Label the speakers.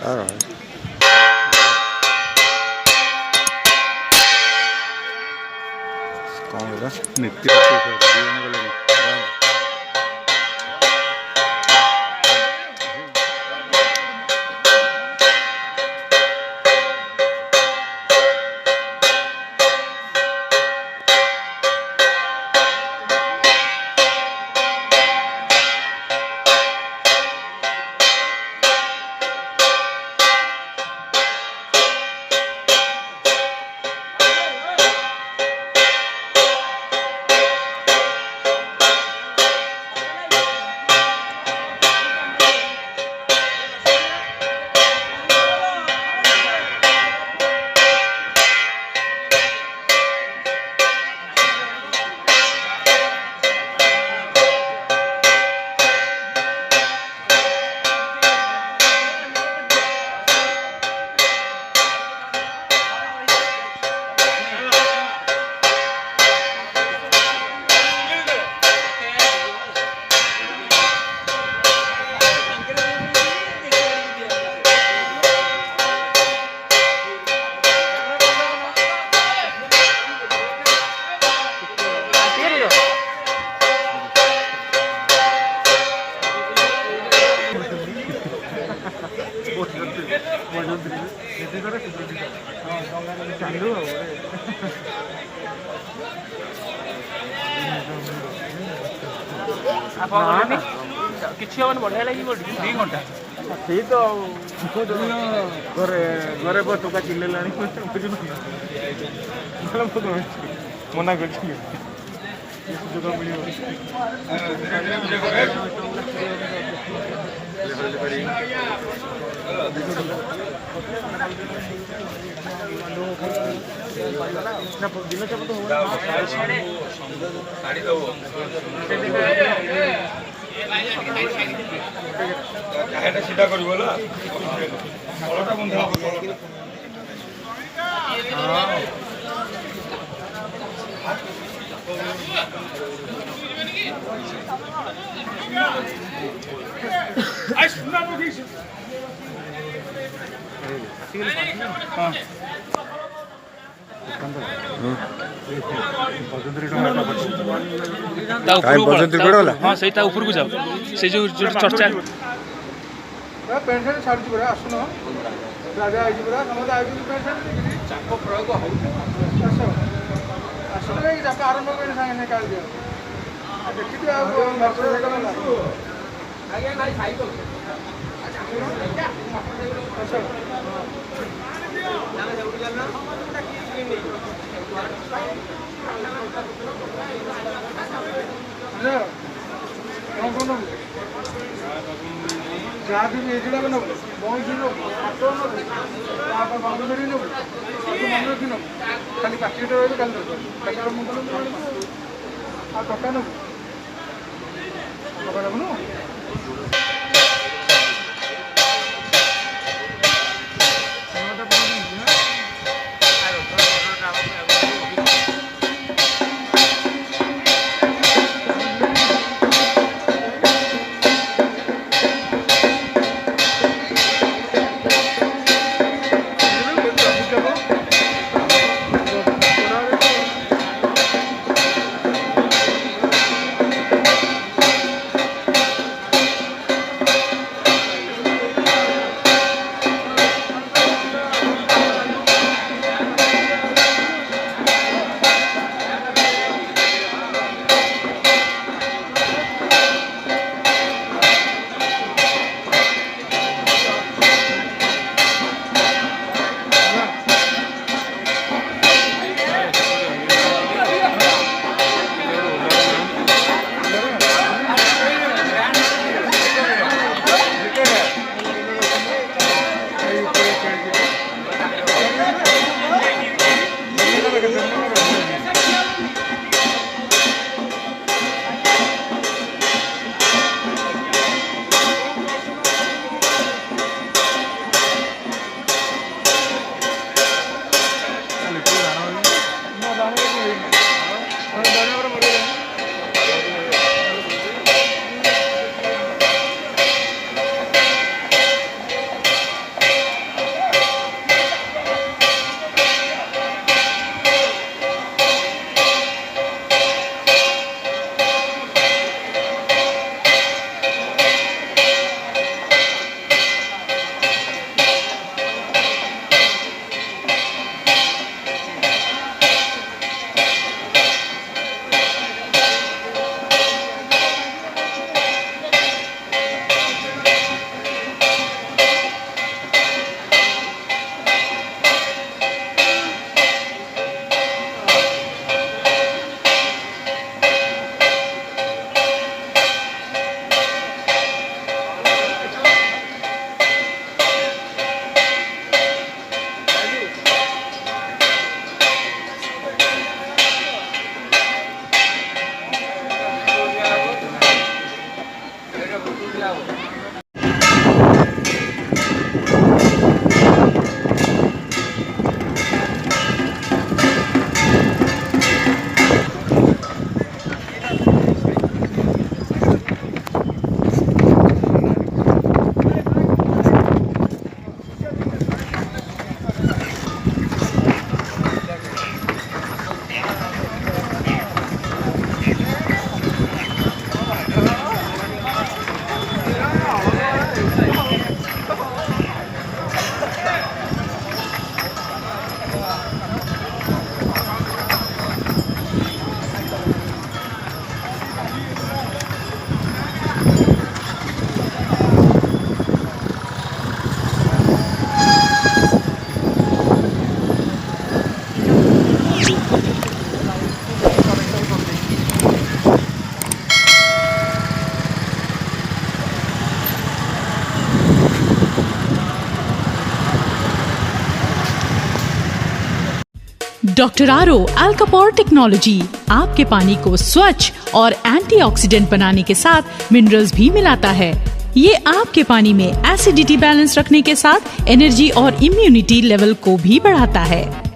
Speaker 1: All right. कौन होगा?
Speaker 2: नित्य
Speaker 3: କିଛି ହବନି ବଢିଆ ଲାଗିବ 2 ଘଣ୍ଟା
Speaker 2: ସେଇ ତ ଘରେ ଘରେ ଟଙ୍କା ଚିଲେଇଲାଣି ମନା କରିଛି ସୁଯୋଗ ମିଳିବ ଦିନ ଚାପ ତ
Speaker 1: सीधा कर बंधा
Speaker 3: हाँ से ऊपर को जाओ से जो चर्चा
Speaker 2: पेंट सार्ट छाड़ी पड़ा आसन राजा आई पड़ा समझे आई पेंट सार्ट चाप प्रयोग हो चाप आरंभ कर सागे काल दिया देखी जहाँ भी एजुड़ा नब बंशी नब हाथ नब बंधुरी नब सब मन रखी नब खाली पार्टी रही कल दरकार मुंड आ टका नब टका नबनु
Speaker 4: डॉक्टर आरो अल्कापोर टेक्नोलॉजी आपके पानी को स्वच्छ और एंटीऑक्सीडेंट बनाने के साथ मिनरल्स भी मिलाता है। ये आपके पानी में एसिडिटी बैलेंस रखने के साथ एनर्जी और इम्यूनिटी लेवल को भी बढ़ाता है।